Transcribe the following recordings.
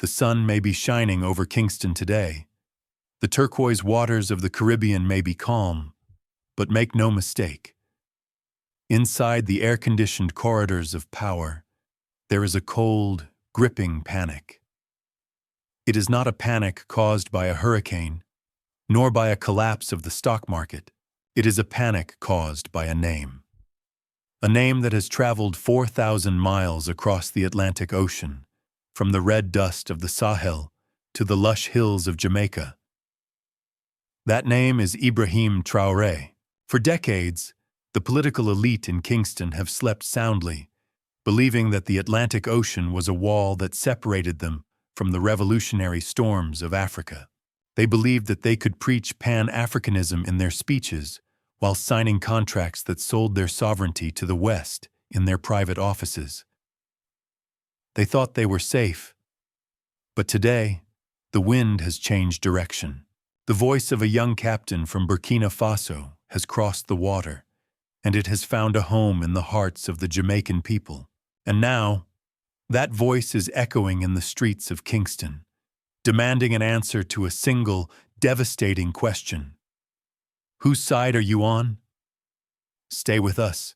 The sun may be shining over Kingston today. The turquoise waters of the Caribbean may be calm, but make no mistake. Inside the air-conditioned corridors of power, there is a cold, gripping panic. It is not a panic caused by a hurricane, nor by a collapse of the stock market. It is a panic caused by a name. A name that has traveled 4,000 miles across the Atlantic Ocean, from the red dust of the Sahel to the lush hills of Jamaica. That name is Ibrahim Traoré. For decades, the political elite in Kingston have slept soundly, believing that the Atlantic Ocean was a wall that separated them from the revolutionary storms of Africa. They believed that they could preach Pan-Africanism in their speeches while signing contracts that sold their sovereignty to the West in their private offices. They thought they were safe. But today, the wind has changed direction. The voice of a young captain from Burkina Faso has crossed the water, and it has found a home in the hearts of the Jamaican people. And now, that voice is echoing in the streets of Kingston, demanding an answer to a single, devastating question. Whose side are you on? Stay with us.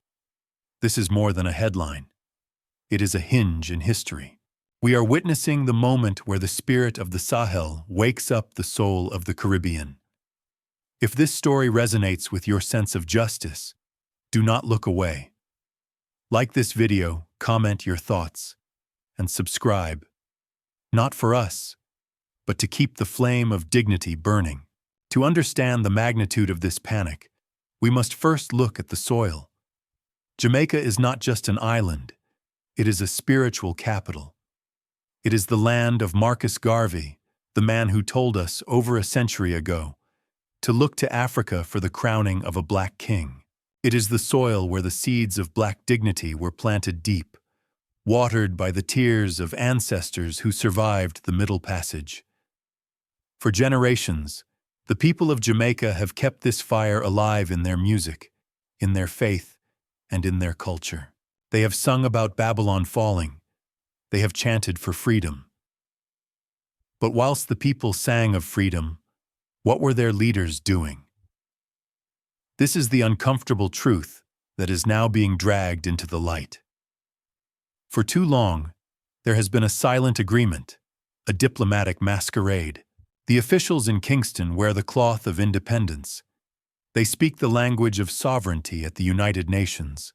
This is more than a headline. It is a hinge in history. We are witnessing the moment where the spirit of the Sahel wakes up the soul of the Caribbean. If this story resonates with your sense of justice, do not look away. Like this video, comment your thoughts, and subscribe. Not for us, but to keep the flame of dignity burning. To understand the magnitude of this panic, we must first look at the soil. Jamaica is not just an island, it is a spiritual capital. It is the land of Marcus Garvey, the man who told us over a century ago to look to Africa for the crowning of a black king. It is the soil where the seeds of black dignity were planted deep, watered by the tears of ancestors who survived the Middle Passage. For generations, the people of Jamaica have kept this fire alive in their music, in their faith, and in their culture. They have sung about Babylon falling. They have chanted for freedom. But whilst the people sang of freedom, what were their leaders doing? This is the uncomfortable truth that is now being dragged into the light. For too long, there has been a silent agreement, a diplomatic masquerade. The officials in Kingston wear the cloth of independence. They speak the language of sovereignty at the United Nations.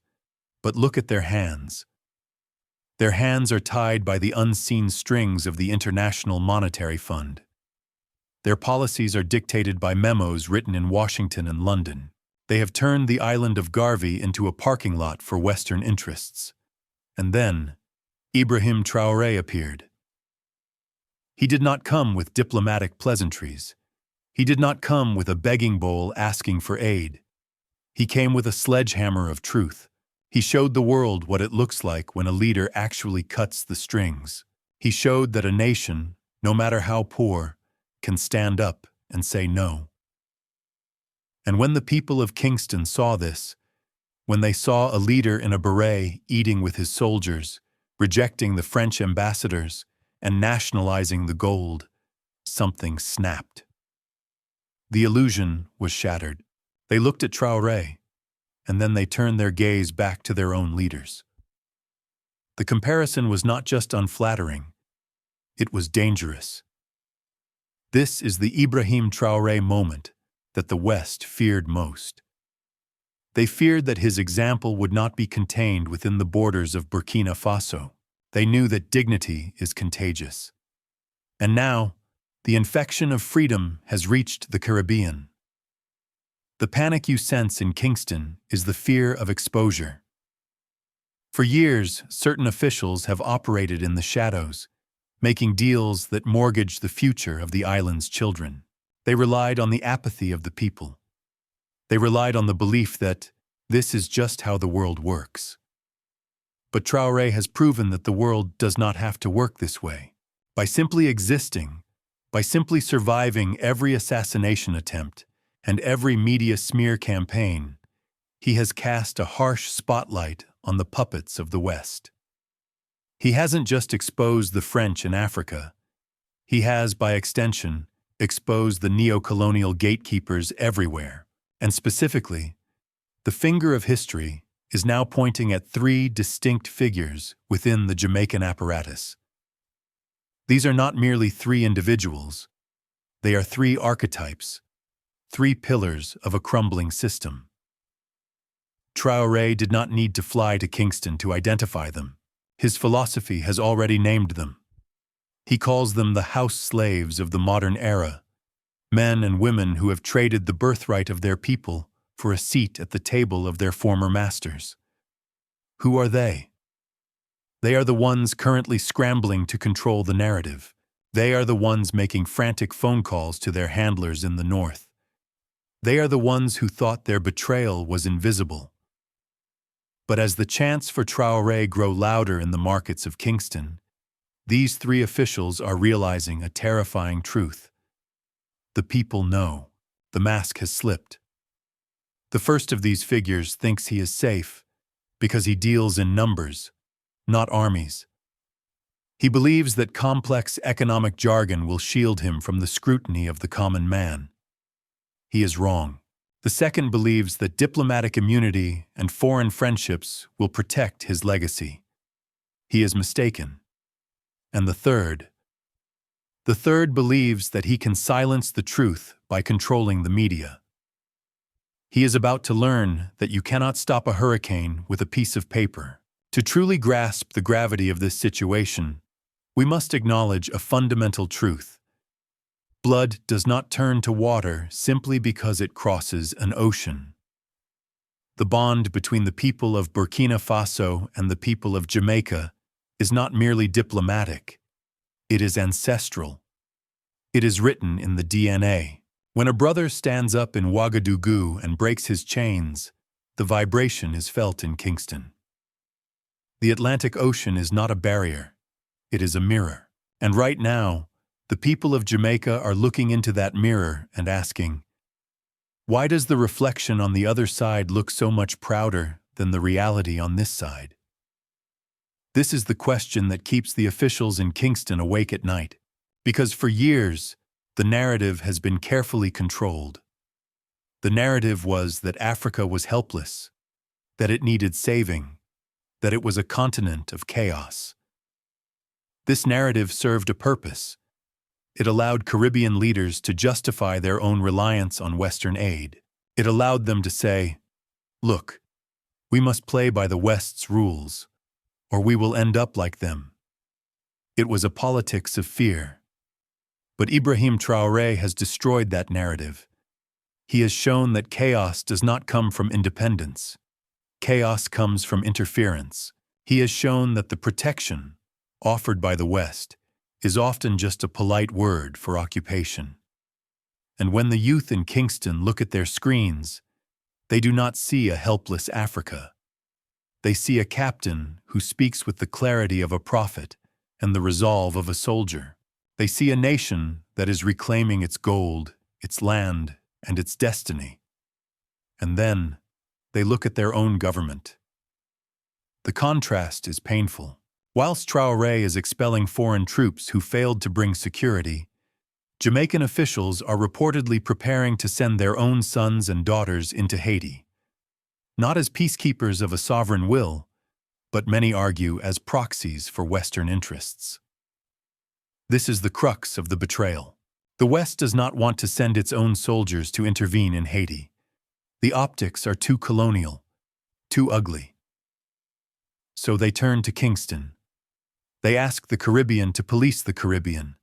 But look at their hands. Their hands are tied by the unseen strings of the International Monetary Fund. Their policies are dictated by memos written in Washington and London. They have turned the island of Garvey into a parking lot for Western interests. And then, Ibrahim Traoré appeared. He did not come with diplomatic pleasantries. He did not come with a begging bowl asking for aid. He came with a sledgehammer of truth. He showed the world what it looks like when a leader actually cuts the strings. He showed that a nation, no matter how poor, can stand up and say no. And when the people of Kingston saw this, when they saw a leader in a beret eating with his soldiers, rejecting the French ambassadors, and nationalizing the gold, something snapped. The illusion was shattered. They looked at Traoré, and then they turned their gaze back to their own leaders. The comparison was not just unflattering, it was dangerous. This is the Ibrahim Traoré moment that the West feared most. They feared that his example would not be contained within the borders of Burkina Faso. They knew that dignity is contagious. And now, the infection of freedom has reached the Caribbean. The panic you sense in Kingston is the fear of exposure. For years, certain officials have operated in the shadows, making deals that mortgage the future of the island's children. They relied on the apathy of the people. They relied on the belief that this is just how the world works. But Traoré has proven that the world does not have to work this way. By simply existing, by simply surviving every assassination attempt and every media smear campaign, he has cast a harsh spotlight on the puppets of the West. He hasn't just exposed the French in Africa, He has, by extension, exposed the neo-colonial gatekeepers everywhere, and specifically, the finger of history is now pointing at three distinct figures within the Jamaican apparatus. These are not merely three individuals, they are three archetypes, three pillars of a crumbling system. Traoré did not need to fly to Kingston to identify them. His philosophy has already named them. He calls them the house slaves of the modern era, men and women who have traded the birthright of their people for a seat at the table of their former masters. Who are they? They are the ones currently scrambling to control the narrative. They are the ones making frantic phone calls to their handlers in the north. They are the ones who thought their betrayal was invisible. But as the chants for Traoré grow louder in the markets of Kingston, these three officials are realizing a terrifying truth. The people know. The mask has slipped. The first of these figures thinks he is safe because he deals in numbers, not armies. He believes that complex economic jargon will shield him from the scrutiny of the common man. He is wrong. The second believes that diplomatic immunity and foreign friendships will protect his legacy. He is mistaken. And the third believes that he can silence the truth by controlling the media. He is about to learn that you cannot stop a hurricane with a piece of paper. To truly grasp the gravity of this situation, we must acknowledge a fundamental truth. Blood does not turn to water simply because it crosses an ocean. The bond between the people of Burkina Faso and the people of Jamaica is not merely diplomatic. It is ancestral. It is written in the DNA. When a brother stands up in Ouagadougou and breaks his chains, the vibration is felt in Kingston. The Atlantic Ocean is not a barrier. It is a mirror. And right now, the people of Jamaica are looking into that mirror and asking, why does the reflection on the other side look so much prouder than the reality on this side? This is the question that keeps the officials in Kingston awake at night, because for years, the narrative has been carefully controlled. The narrative was that Africa was helpless, that it needed saving, that it was a continent of chaos. This narrative served a purpose. It allowed Caribbean leaders to justify their own reliance on Western aid. It allowed them to say, look, we must play by the West's rules, or we will end up like them. It was a politics of fear. But Ibrahim Traoré has destroyed that narrative. He has shown that chaos does not come from independence. Chaos comes from interference. He has shown that the protection offered by the West is often just a polite word for occupation. And when the youth in Kingston look at their screens, they do not see a helpless Africa. They see a captain who speaks with the clarity of a prophet and the resolve of a soldier. They see a nation that is reclaiming its gold, its land, and its destiny. And then they look at their own government. The contrast is painful. Whilst Traoré is expelling foreign troops who failed to bring security, Jamaican officials are reportedly preparing to send their own sons and daughters into Haiti. Not as peacekeepers of a sovereign will, but many argue as proxies for Western interests. This is the crux of the betrayal. The West does not want to send its own soldiers to intervene in Haiti. The optics are too colonial, too ugly. So they turn to Kingston. They ask the Caribbean to police the Caribbean.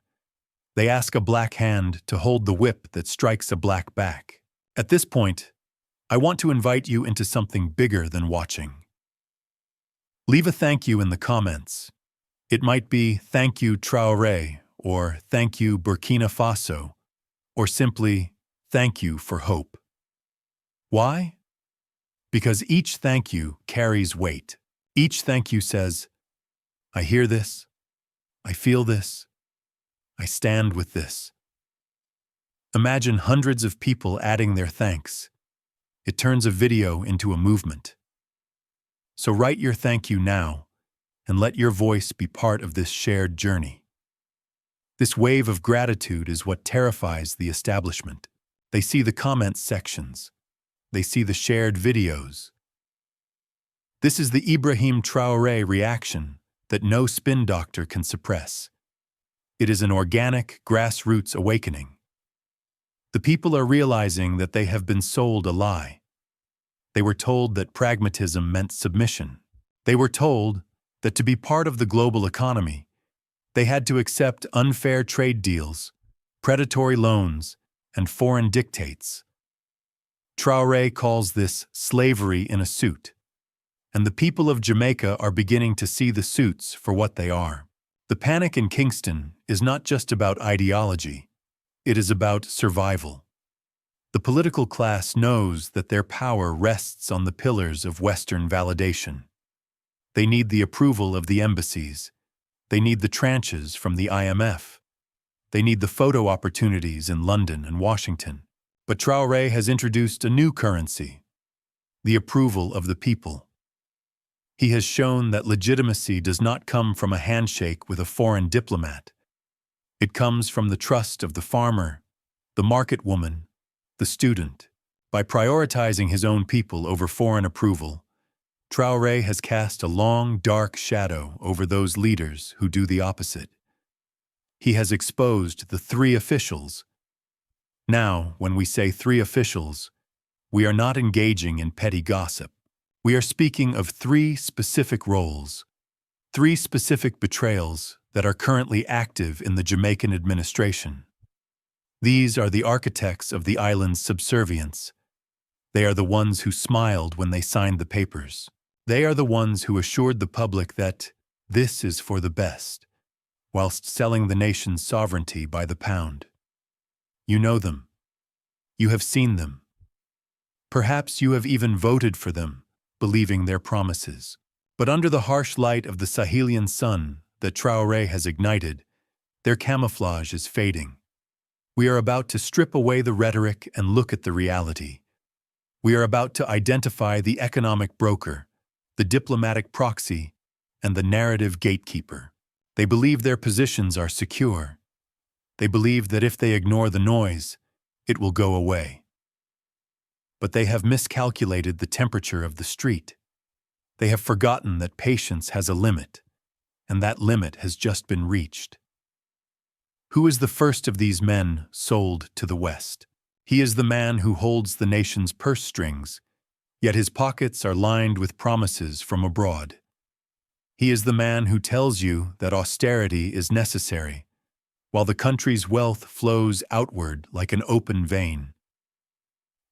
They ask a black hand to hold the whip that strikes a black back. At this point, I want to invite you into something bigger than watching. Leave a thank you in the comments. It might be thank you Traoré, or thank you Burkina Faso, or simply thank you for hope. Why? Because each thank you carries weight. Each thank you says, I hear this, I feel this, I stand with this. Imagine hundreds of people adding their thanks. It turns a video into a movement. So write your thank you now, and let your voice be part of this shared journey. This wave of gratitude is what terrifies the establishment. They see the comments sections. They see the shared videos. This is the Ibrahim Traoré reaction that no spin doctor can suppress. It is an organic, grassroots awakening. The people are realizing that they have been sold a lie. They were told that pragmatism meant submission. They were told that to be part of the global economy, they had to accept unfair trade deals, predatory loans, and foreign dictates. Traoré calls this slavery in a suit, and the people of Jamaica are beginning to see the suits for what they are. The panic in Kingston is not just about ideology, it is about survival. The political class knows that their power rests on the pillars of Western validation. They need the approval of the embassies. They need the tranches from the IMF. They need the photo opportunities in London and Washington. But Traoré has introduced a new currency, the approval of the people. He has shown that legitimacy does not come from a handshake with a foreign diplomat. It comes from the trust of the farmer, the market woman, the student. By prioritizing his own people over foreign approval, Traoré has cast a long, dark shadow over those leaders who do the opposite. He has exposed the three officials. Now, when we say three officials, we are not engaging in petty gossip. We are speaking of three specific roles, three specific betrayals that are currently active in the Jamaican administration. These are the architects of the island's subservience. They are the ones who smiled when they signed the papers. They are the ones who assured the public that this is for the best, whilst selling the nation's sovereignty by the pound. You know them. You have seen them. Perhaps you have even voted for them, believing their promises. But under the harsh light of the Sahelian sun that Traoré has ignited, their camouflage is fading. We are about to strip away the rhetoric and look at the reality. We are about to identify the economic broker, the diplomatic proxy, and the narrative gatekeeper. They believe their positions are secure. They believe that if they ignore the noise, it will go away. But they have miscalculated the temperature of the street. They have forgotten that patience has a limit, and that limit has just been reached. Who is the first of these men sold to the West? He is the man who holds the nation's purse strings, yet his pockets are lined with promises from abroad. He is the man who tells you that austerity is necessary, while the country's wealth flows outward like an open vein.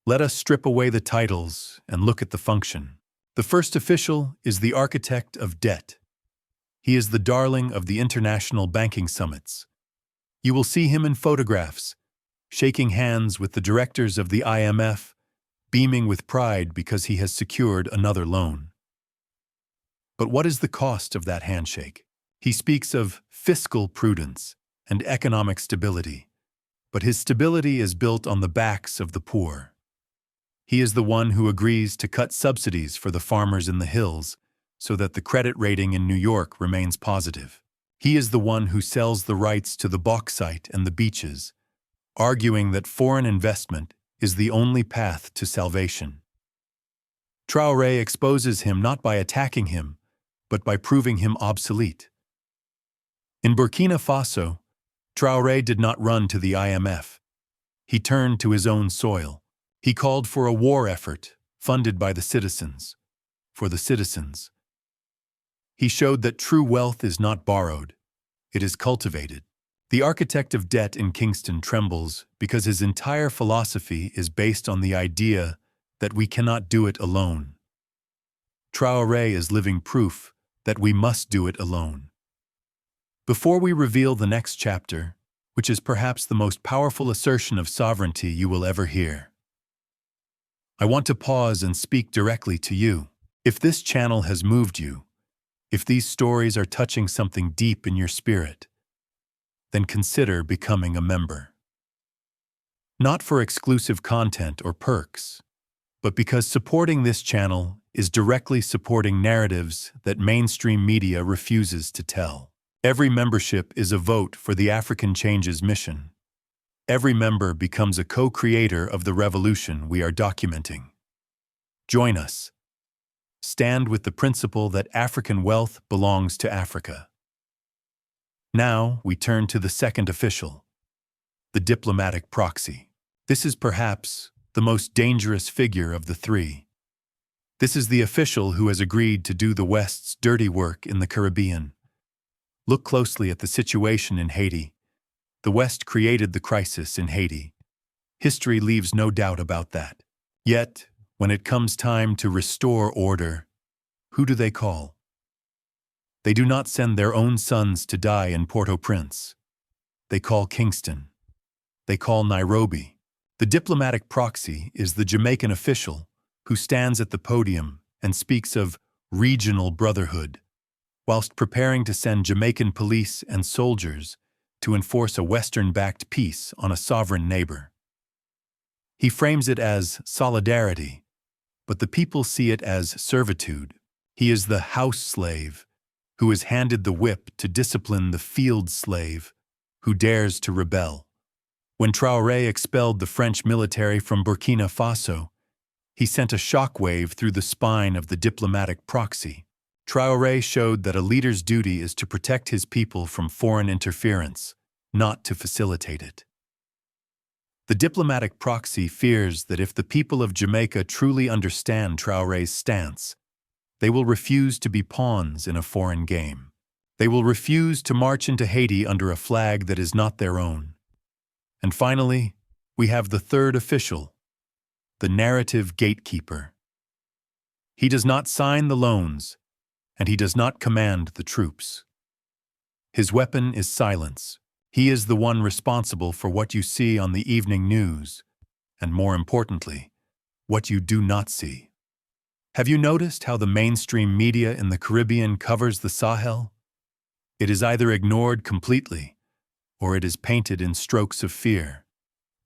Let us strip away the titles and look at the function. The first official is the architect of debt. He is the darling of the international banking summits. You will see him in photographs, shaking hands with the directors of the IMF, beaming with pride because he has secured another loan. But what is the cost of that handshake? He speaks of fiscal prudence and economic stability, but his stability is built on the backs of the poor. He is the one who agrees to cut subsidies for the farmers in the hills so that the credit rating in New York remains positive. He is the one who sells the rights to the bauxite and the beaches, arguing that foreign investment is the only path to salvation. Traoré exposes him not by attacking him, but by proving him obsolete. In Burkina Faso, Traoré did not run to the IMF. He turned to his own soil. He called for a war effort funded by the citizens, for the citizens. He showed that true wealth is not borrowed, it is cultivated. The architect of debt in Kingston trembles because his entire philosophy is based on the idea that we cannot do it alone. Traoré is living proof that we must do it alone. Before we reveal the next chapter, which is perhaps the most powerful assertion of sovereignty you will ever hear, I want to pause and speak directly to you. If this channel has moved you, if these stories are touching something deep in your spirit, then consider becoming a member. Not for exclusive content or perks, but because supporting this channel is directly supporting narratives that mainstream media refuses to tell. Every membership is a vote for the African Change's mission. Every member becomes a co-creator of the revolution we are documenting. Join us. Stand with the principle that African wealth belongs to Africa. Now we turn to the second official, the diplomatic proxy. This is perhaps the most dangerous figure of the three. This is the official who has agreed to do the West's dirty work in the Caribbean. Look closely at the situation in Haiti. The West created the crisis in Haiti. History leaves no doubt about that. Yet, when it comes time to restore order, who do they call? They do not send their own sons to die in Port-au-Prince. They call Kingston. They call Nairobi. The diplomatic proxy is the Jamaican official who stands at the podium and speaks of regional brotherhood, whilst preparing to send Jamaican police and soldiers to enforce a Western-backed peace on a sovereign neighbor. He frames it as solidarity, but the people see it as servitude. He is the house slave who is handed the whip to discipline the field slave who dares to rebel. When Traoré expelled the French military from Burkina Faso, he sent a shockwave through the spine of the diplomatic proxy. Traoré showed that a leader's duty is to protect his people from foreign interference, not to facilitate it. The diplomatic proxy fears that if the people of Jamaica truly understand Traoré's stance, they will refuse to be pawns in a foreign game. They will refuse to march into Haiti under a flag that is not their own. And finally, we have the third official, the narrative gatekeeper. He does not sign the loans, and he does not command the troops. His weapon is silence. He is the one responsible for what you see on the evening news, and more importantly, what you do not see. Have you noticed how the mainstream media in the Caribbean covers the Sahel? It is either ignored completely, or it is painted in strokes of fear.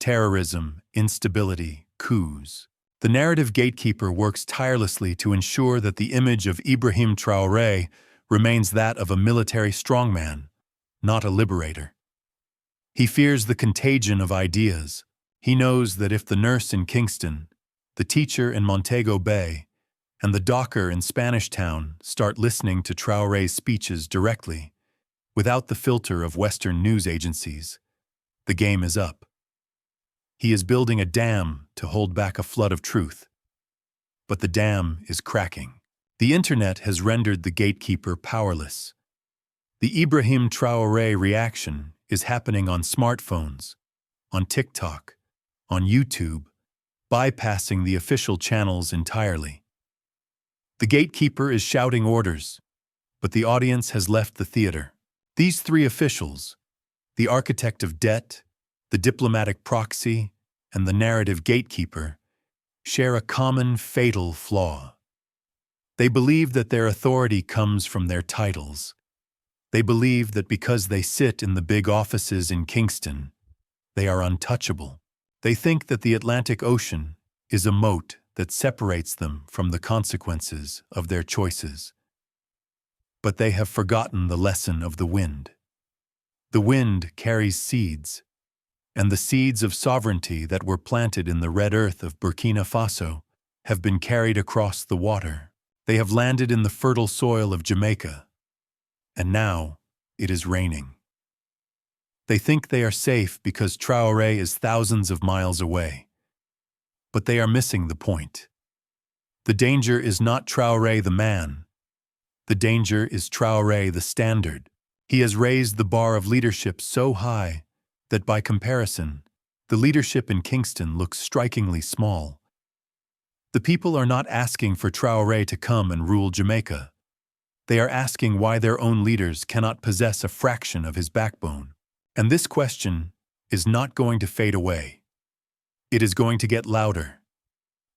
Terrorism, instability, coups. The narrative gatekeeper works tirelessly to ensure that the image of Ibrahim Traoré remains that of a military strongman, not a liberator. He fears the contagion of ideas. He knows that if the nurse in Kingston, the teacher in Montego Bay, and the docker in Spanish Town start listening to Traoré's speeches directly, without the filter of Western news agencies, the game is up. He is building a dam to hold back a flood of truth. But the dam is cracking. The internet has rendered the gatekeeper powerless. The Ibrahim Traoré reaction is happening on smartphones, on TikTok, on YouTube, bypassing the official channels entirely. The gatekeeper is shouting orders, but the audience has left the theater. These three officials, the architect of debt, the diplomatic proxy, and the narrative gatekeeper, share a common fatal flaw. They believe that their authority comes from their titles. They believe that because they sit in the big offices in Kingston, they are untouchable. They think that the Atlantic Ocean is a moat that separates them from the consequences of their choices. But they have forgotten the lesson of the wind. The wind carries seeds, and the seeds of sovereignty that were planted in the red earth of Burkina Faso have been carried across the water. They have landed in the fertile soil of Jamaica, and now it is raining. They think they are safe because Traoré is thousands of miles away. But they are missing the point. The danger is not Traoré the man. The danger is Traoré the standard. He has raised the bar of leadership so high that by comparison, the leadership in Kingston looks strikingly small. The people are not asking for Traoré to come and rule Jamaica. They are asking why their own leaders cannot possess a fraction of his backbone. And this question is not going to fade away. It is going to get louder.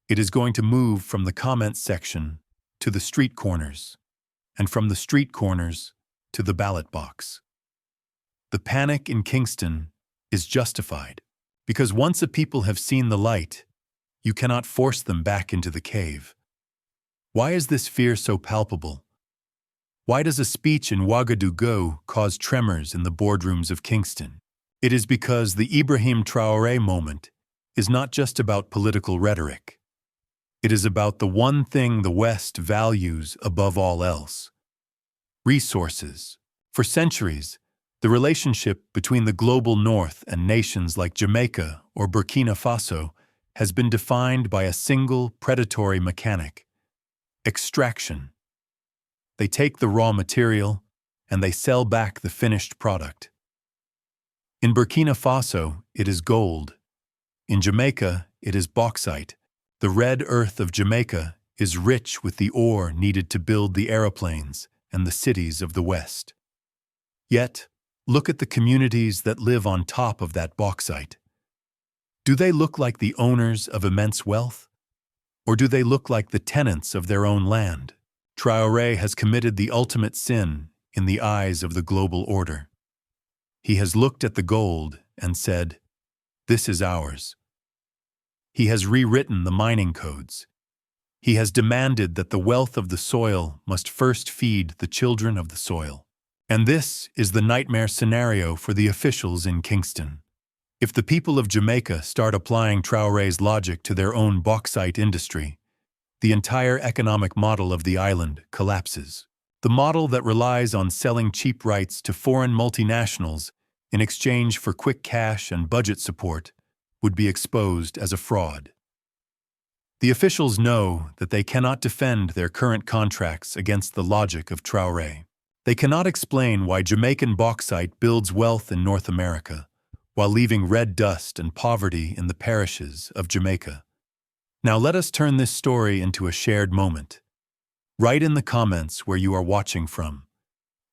It is going to move from the comments section to the street corners, and from the street corners to the ballot box. The panic in Kingston is justified, because once a people have seen the light, you cannot force them back into the cave. Why is this fear so palpable? Why does a speech in Ouagadougou cause tremors in the boardrooms of Kingston? It is because the Ibrahim Traoré moment is not just about political rhetoric. It is about the one thing the West values above all else: resources. For centuries, the relationship between the global North and nations like Jamaica or Burkina Faso has been defined by a single predatory mechanic: extraction. They take the raw material and they sell back the finished product. In Burkina Faso, it is gold. In Jamaica, it is bauxite. The red earth of Jamaica is rich with the ore needed to build the aeroplanes and the cities of the West. Yet, look at the communities that live on top of that bauxite. Do they look like the owners of immense wealth? Or do they look like the tenants of their own land? Traoré has committed the ultimate sin in the eyes of the global order. He has looked at the gold and said, "This is ours." He has rewritten the mining codes. He has demanded that the wealth of the soil must first feed the children of the soil. And this is the nightmare scenario for the officials in Kingston. If the people of Jamaica start applying Traoré's logic to their own bauxite industry, the entire economic model of the island collapses. The model that relies on selling cheap rights to foreign multinationals in exchange for quick cash and budget support would be exposed as a fraud. The officials know that they cannot defend their current contracts against the logic of Traoré. They cannot explain why Jamaican bauxite builds wealth in North America, while leaving red dust and poverty in the parishes of Jamaica. Now let us turn this story into a shared moment. Write in the comments where you are watching from: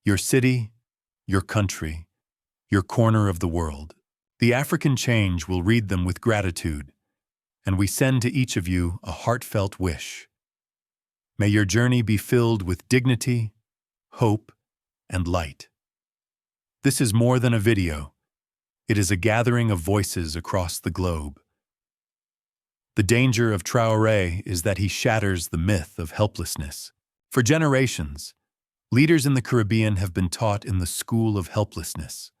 your city, your country, your corner of the world. The African Change will read them with gratitude, and we send to each of you a heartfelt wish. May your journey be filled with dignity, hope, and light. This is more than a video. It is a gathering of voices across the globe. The danger of Traoré is that he shatters the myth of helplessness. For generations, leaders in the Caribbean have been taught in the school of helplessness.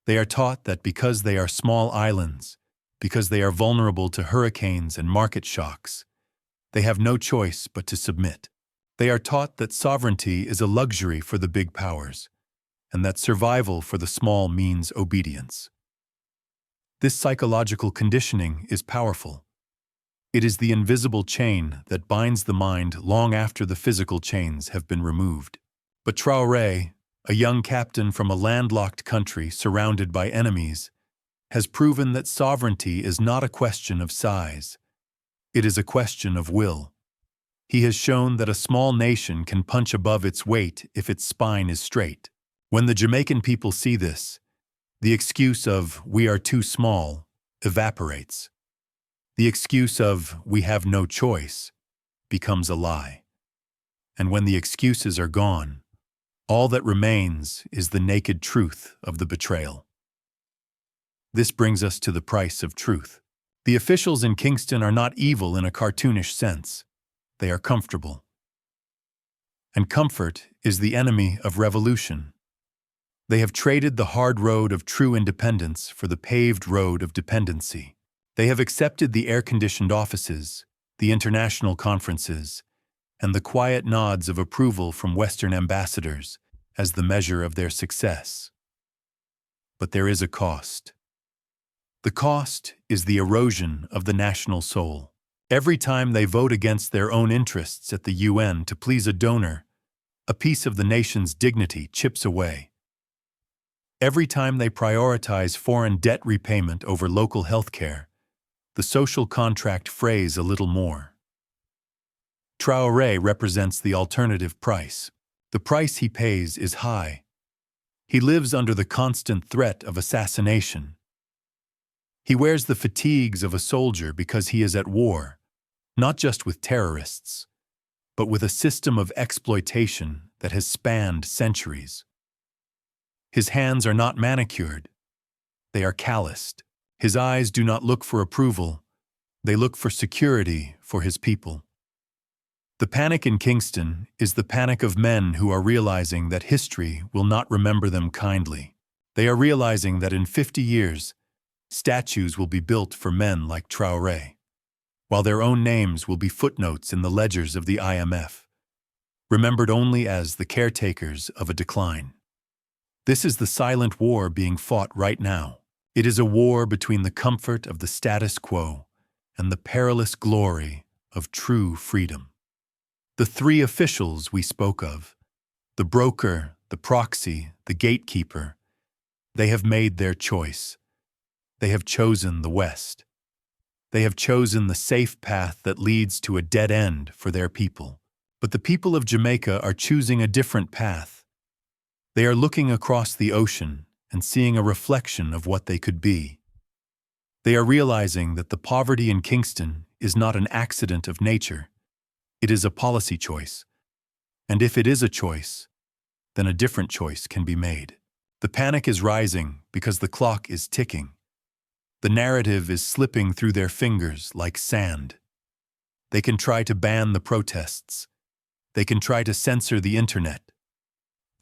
They are taught that because they are small islands, because they are vulnerable to hurricanes and market shocks, they have no choice but to submit. They are taught that sovereignty is a luxury for the big powers, and that survival for the small means obedience. This psychological conditioning is powerful. It is the invisible chain that binds the mind long after the physical chains have been removed. But Traoré, a young captain from a landlocked country surrounded by enemies, has proven that sovereignty is not a question of size. It is a question of will. He has shown that a small nation can punch above its weight if its spine is straight. When the Jamaican people see this, the excuse of "we are too small" evaporates. The excuse of "we have no choice" becomes a lie. And when the excuses are gone, all that remains is the naked truth of the betrayal. This brings us to the price of truth. The officials in Kingston are not evil in a cartoonish sense. They are comfortable. And comfort is the enemy of revolution. They have traded the hard road of true independence for the paved road of dependency. They have accepted the air-conditioned offices, the international conferences, and the quiet nods of approval from Western ambassadors as the measure of their success. But there is a cost. The cost is the erosion of the national soul. Every time they vote against their own interests at the UN to please a donor, a piece of the nation's dignity chips away. Every time they prioritize foreign debt repayment over local health care, the social contract frays a little more. Traoré represents the alternative price. The price he pays is high. He lives under the constant threat of assassination. He wears the fatigues of a soldier because he is at war, not just with terrorists, but with a system of exploitation that has spanned centuries. His hands are not manicured. They are calloused. His eyes do not look for approval. They look for security for his people. The panic in Kingston is the panic of men who are realizing that history will not remember them kindly. They are realizing that in 50 years, statues will be built for men like Traore, while their own names will be footnotes in the ledgers of the IMF, remembered only as the caretakers of a decline. This is the silent war being fought right now. It is a war between the comfort of the status quo and the perilous glory of true freedom. The three officials we spoke of, the broker, the proxy, the gatekeeper, they have made their choice. They have chosen the West. They have chosen the safe path that leads to a dead end for their people. But the people of Jamaica are choosing a different path. They are looking across the ocean and seeing a reflection of what they could be. They are realizing that the poverty in Kingston is not an accident of nature. It is a policy choice. And if it is a choice, then a different choice can be made. The panic is rising because the clock is ticking. The narrative is slipping through their fingers like sand. They can try to ban the protests. They can try to censor the internet.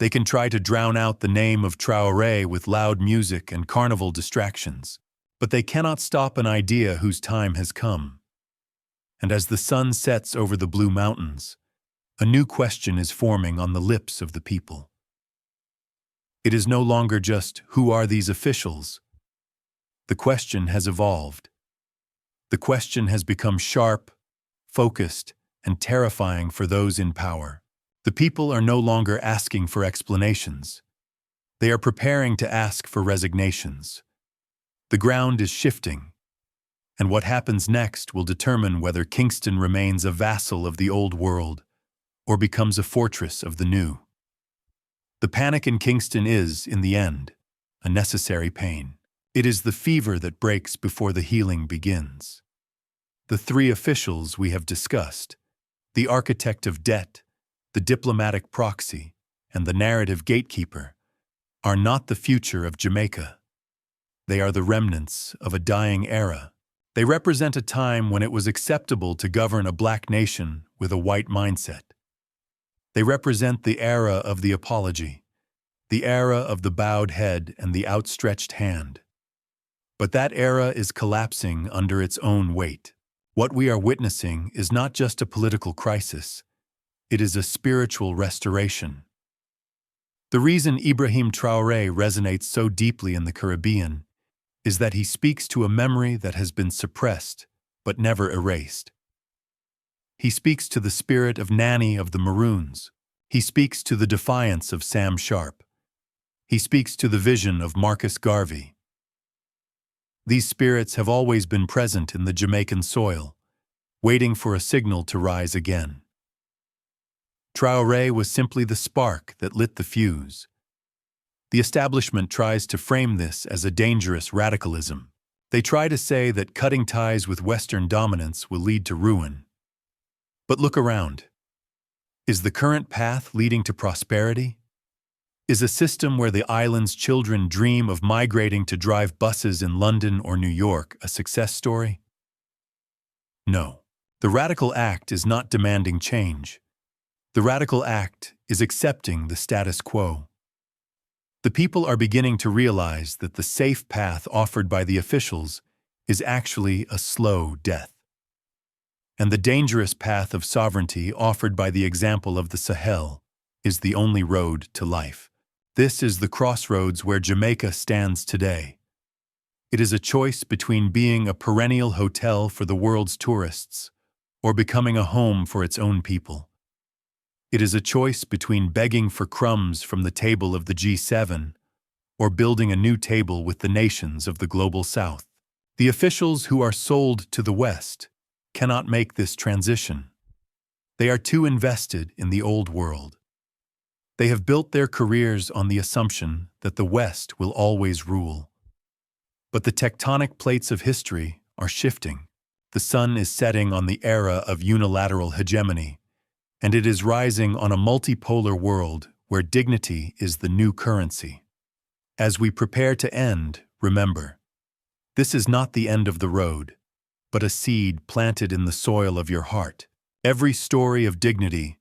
They can try to drown out the name of Traore with loud music and carnival distractions. But they cannot stop an idea whose time has come. And as the sun sets over the Blue Mountains, a new question is forming on the lips of the people. It is no longer just, who are these officials? The question has evolved. The question has become sharp, focused, and terrifying for those in power. The people are no longer asking for explanations. They are preparing to ask for resignations. The ground is shifting, and what happens next will determine whether Kingston remains a vassal of the old world or becomes a fortress of the new. The panic in Kingston is, in the end, a necessary pain. It is the fever that breaks before the healing begins. The three officials we have discussed, the architect of debt, the diplomatic proxy, and the narrative gatekeeper, are not the future of Jamaica. They are the remnants of a dying era. They represent a time when it was acceptable to govern a black nation with a white mindset. They represent the era of the apology, the era of the bowed head and the outstretched hand. But that era is collapsing under its own weight. What we are witnessing is not just a political crisis, it is a spiritual restoration. The reason Ibrahim Traoré resonates so deeply in the Caribbean is that he speaks to a memory that has been suppressed but never erased. He speaks to the spirit of Nanny of the Maroons. He speaks to the defiance of Sam Sharp. He speaks to the vision of Marcus Garvey. These spirits have always been present in the Jamaican soil, waiting for a signal to rise again. Traoré was simply the spark that lit the fuse. The establishment tries to frame this as a dangerous radicalism. They try to say that cutting ties with Western dominance will lead to ruin. But look around. Is the current path leading to prosperity? Is a system where the island's children dream of migrating to drive buses in London or New York a success story? No. The radical act is not demanding change. The radical act is accepting the status quo. The people are beginning to realize that the safe path offered by the officials is actually a slow death. And the dangerous path of sovereignty offered by the example of the Sahel is the only road to life. This is the crossroads where Jamaica stands today. It is a choice between being a perennial hotel for the world's tourists or becoming a home for its own people. It is a choice between begging for crumbs from the table of the G7 or building a new table with the nations of the global South. The officials who are sold to the West cannot make this transition. They are too invested in the old world. They have built their careers on the assumption that the West will always rule. But the tectonic plates of history are shifting. The sun is setting on the era of unilateral hegemony, and it is rising on a multipolar world where dignity is the new currency. As we prepare to end, remember, this is not the end of the road, but a seed planted in the soil of your heart. Every story of dignity,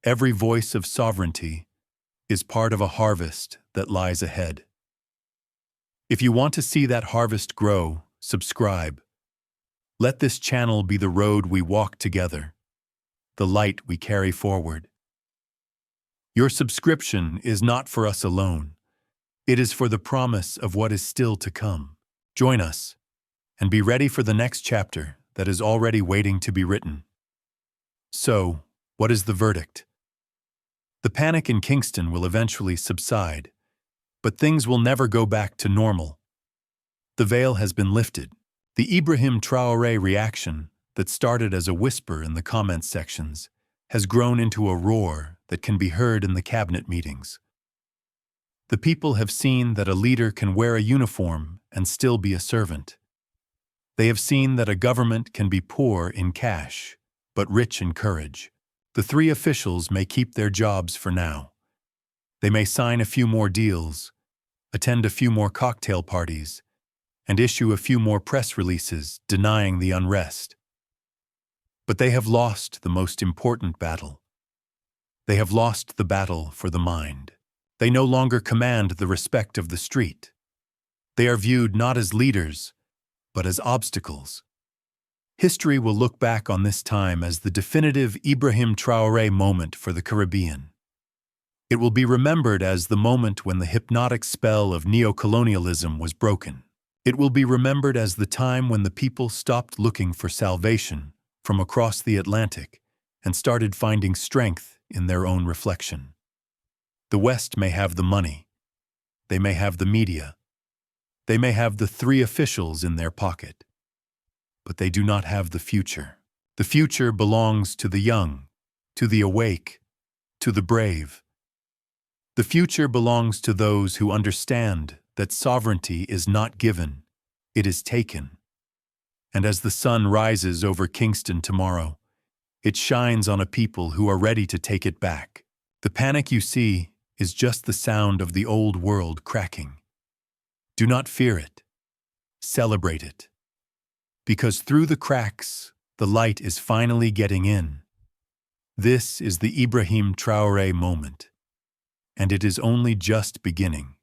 every voice of sovereignty, is part of a harvest that lies ahead. If you want to see that harvest grow, subscribe. Let this channel be the road we walk together, the light we carry forward. Your subscription is not for us alone. It is for the promise of what is still to come. Join us, and be ready for the next chapter that is already waiting to be written. So, what is the verdict? The panic in Kingston will eventually subside, but things will never go back to normal. The veil has been lifted. The Ibrahim Traoré reaction that started as a whisper in the comments sections has grown into a roar that can be heard in the cabinet meetings. The people have seen that a leader can wear a uniform and still be a servant. They have seen that a government can be poor in cash, but rich in courage. The three officials may keep their jobs for now. They may sign a few more deals, attend a few more cocktail parties, and issue a few more press releases denying the unrest. But they have lost the most important battle. They have lost the battle for the mind. They no longer command the respect of the street. They are viewed not as leaders, but as obstacles. History will look back on this time as the definitive Ibrahim Traoré moment for the Caribbean. It will be remembered as the moment when the hypnotic spell of neocolonialism was broken. It will be remembered as the time when the people stopped looking for salvation from across the Atlantic and started finding strength in their own reflection. The West may have the money. They may have the media. They may have the three officials in their pocket. But they do not have the future. The future belongs to the young, to the awake, to the brave. The future belongs to those who understand that sovereignty is not given, it is taken. And as the sun rises over Kingston tomorrow, it shines on a people who are ready to take it back. The panic you see is just the sound of the old world cracking. Do not fear it. Celebrate it. Because through the cracks, the light is finally getting in. This is the Ibrahim Traoré moment, and it is only just beginning.